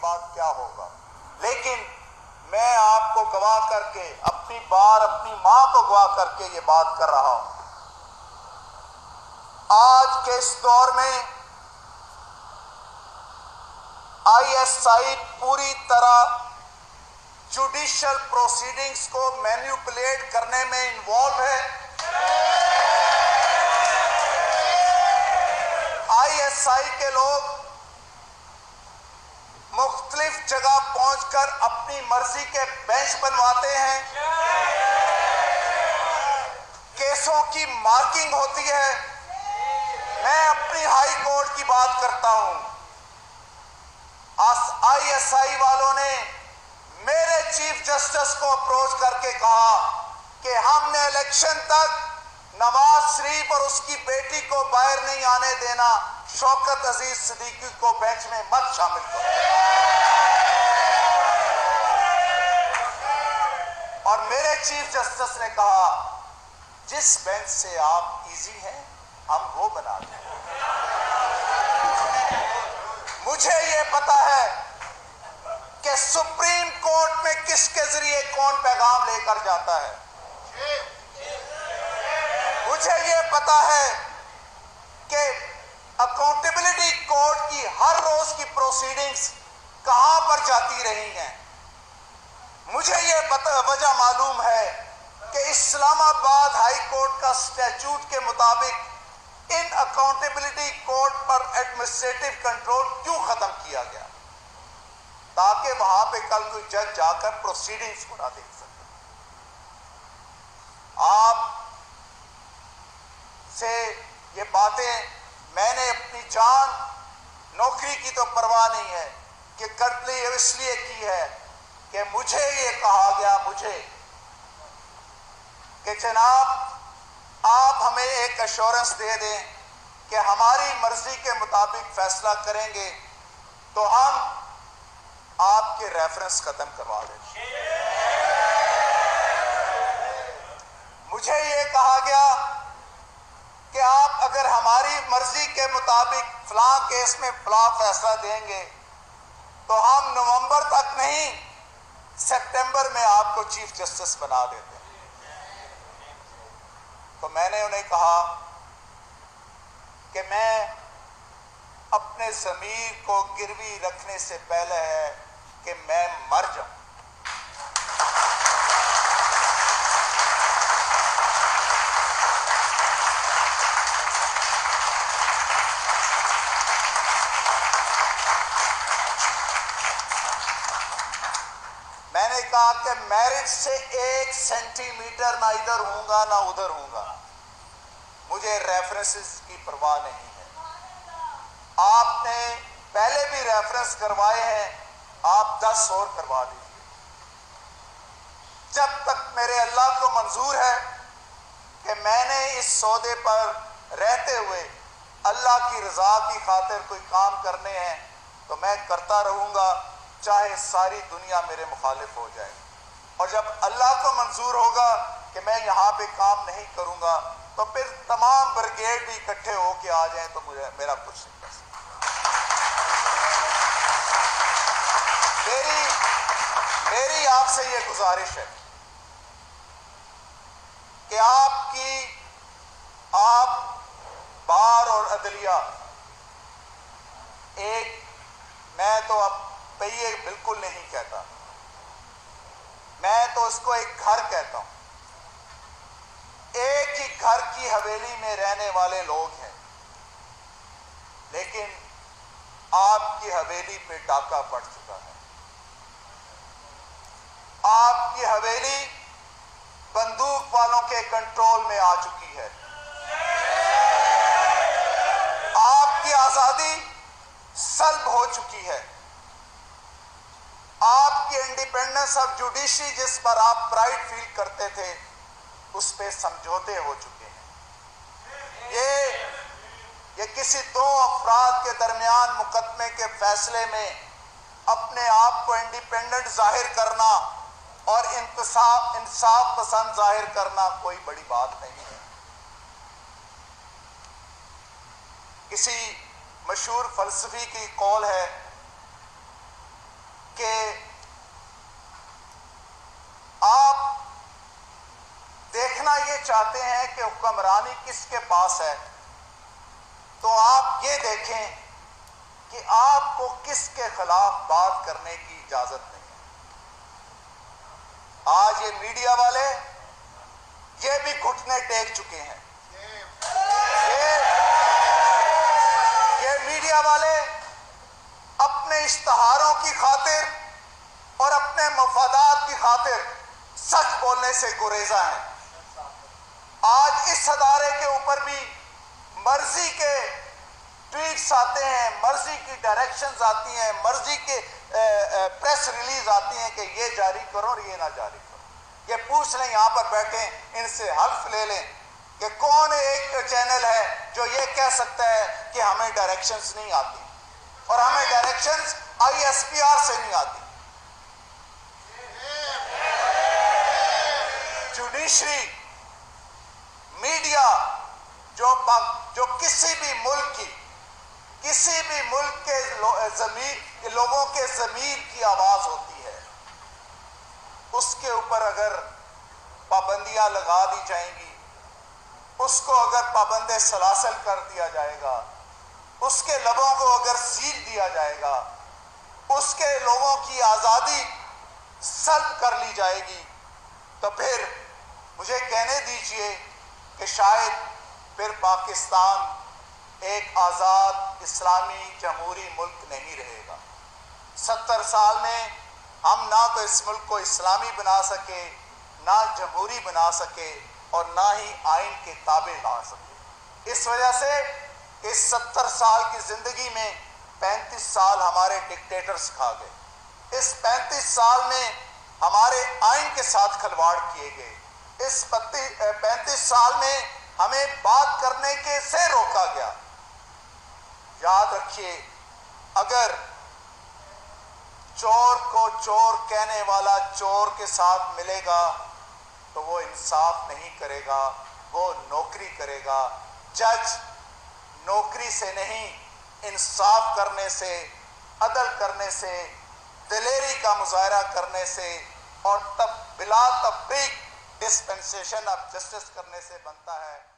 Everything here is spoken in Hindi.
बाद क्या होगा। लेकिन मैं आपको गवाह करके अपनी मां को गवाह करके ये बात कर रहा हूं। आज के इस दौर में ISI पूरी तरह जुडिशियल प्रोसीडिंग्स को मैनिपुलेट करने में इन्वॉल्व है। ISI के लोग मुख्तलिफ जगह पहुंचकर अपनी मर्जी के बेंच बनवाते हैं, केसों की मार्किंग होती है। मैं अपनी हाई कोर्ट की बात करता हूं। ISI वालों ने मेरे चीफ जस्टिस को अप्रोच करके कहा कि हमने इलेक्शन तक नवाज शरीफ और उसकी बेटी को बाहर नहीं आने देना, शौकत अजीज सिद्दीकी को बेंच में मत शामिल करो। और मेरे चीफ जस्टिस ने कहा जिस बेंच से आप इजी हैं हम वो बना दें। मुझे ये पता है कि सुप्रीम कोर्ट में किसके जरिए कौन पैगाम लेकर जाता है। मुझे ये पता है कि अकाउंटेबिलिटी कोर्ट की हर रोज की प्रोसीडिंग्स कहां पर जाती रही हैं। मुझे ये वजह मालूम है कि इस्लामाबाद हाई कोर्ट का स्टैट्यूट के मुताबिक इन अकाउंटेबिलिटी कोर्ट पर एडमिनिस्ट्रेटिव कंट्रोल क्यों खत्म किया गया, ताकि वहां पे कल कोई जज जाकर प्रोसीडिंग्स को ना देख सके। आप से ये बातें मैंने अपनी जान नौकरी की तो परवाह नहीं है कि करते इसलिए की है कि मुझे ये कहा गया कि जनाब आप हमें एक एश्योरेंस दे दें कि हमारी मर्जी के मुताबिक फैसला करेंगे तो हम आपके रेफरेंस खत्म करवा देंगे। मुझे ये कहा गया कि आप अगर हमारी मर्जी के मुताबिक फलां केस में फलां फैसला देंगे तो हम नवंबर तक नहीं सितंबर में आपको चीफ जस्टिस बना देते हैं। तो मैंने उन्हें कहा कि मैं अपने ज़मीर को गिरवी रखने से पहले है कि मैं मर जाऊं। मैंने कहा कि मैरिज से 1 सेंटीमीटर ना इधर हूंगा ना उधर हूंगा, मुझे रेफरेंसेस की परवाह नहीं है। आपने पहले भी रेफरेंस करवाए हैं, आप 10 और करवा दीजिए। जब तक मेरे अल्लाह को मंजूर है कि मैंने इस सौदे पर रहते हुए अल्लाह की रजा की खातिर कोई काम करने हैं तो मैं करता रहूँगा, चाहे सारी दुनिया मेरे मुखालिफ हो जाए। और जब अल्लाह को मंजूर होगा कि मैं यहाँ पे काम नहीं करूँगा तो फिर तमाम ब्रिगेड भी इकट्ठे होके आ जाएं तो मेरा कुछ नहीं कर सकता। मेरी आपसे ये गुजारिश है कि आप बार और अदलिया मैं तो अब पहिए बिल्कुल नहीं कहता, मैं तो उसको एक घर कहता हूं। एक ही घर की हवेली में रहने वाले लोग हैं, लेकिन आपकी हवेली पे डाका पड़ चुका है। आपकी हवेली बंदूक वालों के कंट्रोल में आ चुकी है। आपकी आजादी सल्ब हो चुकी है। आपकी इंडिपेंडेंस ऑफ जुडिशरी जिस पर आप प्राइड फील करते थे उस पे समझौते हो चुके हैं। ये किसी दो अफराद के दरमियान मुकदमे के फैसले में अपने आप को इंडिपेंडेंट जाहिर करना और इंसाफ पसंद जाहिर करना कोई बड़ी बात नहीं है। किसी मशहूर फलसफी की कौल है कि आप देखना ये चाहते हैं कि हुक्मरानी किसके पास है, तो आप ये देखें कि आपको किसके खिलाफ बात करने की इजाजत नहीं है। आज ये मीडिया वाले ये भी घुटने टेक चुके हैं। ये मीडिया वाले अपने इश्तहारों की खातिर और अपने मफादात की खातिर सच बोलने से गुरेजा हैं। आज इस अदारे के ऊपर भी मर्जी के ट्वीट्स आते हैं, मर्जी की डायरेक्शंस आती हैं, मर्जी के प्रेस रिलीज आती हैं कि ये जारी करो और ये ना जारी करो। ये पूछ लें, यहाँ पर बैठे इनसे हल्फ ले लें कि कौन एक चैनल है जो ये कह सकता है कि हमें डायरेक्शंस नहीं आती और हमें डायरेक्शंस ISPR से नहीं आती। जुडिशरी, मीडिया जो किसी भी मुल्क के लोगों के ज़मीर की आवाज़ होती है, उसके ऊपर अगर पाबंदियां लगा दी जाएंगी, उसको अगर पाबंदे सलासल कर दिया जाएगा, उसके लबों को अगर सील दिया जाएगा, उसके लोगों की आज़ादी सल्ब कर ली जाएगी, तो फिर मुझे कहने दीजिए कि शायद फिर पाकिस्तान एक आज़ाद इस्लामी जमहूरी मुल्क नहीं रहेगा। 70 साल में हम ना तो इस मुल्क को इस्लामी बना सके, ना जमहूरी बना सके और ना ही आइन के ताबे ला सके। इस वजह से इस 70 साल की ज़िंदगी में 35 साल हमारे डिक्टेटर्स खा गए। इस 35 साल में हमारे आइन के साथ खिलवाड़ किए गए। इस 35 साल में हमें बात करने के से रोका गया। याद रखिए, अगर चोर को चोर कहने वाला चोर के साथ मिलेगा तो वो इंसाफ नहीं करेगा, वो नौकरी करेगा। जज नौकरी से नहीं, इंसाफ करने से, अदल करने से, दिलेरी का मुजाहरा करने से और तब बिला तफरीक डिस्पेंसेशन ऑफ जस्टिस करने से बनता है।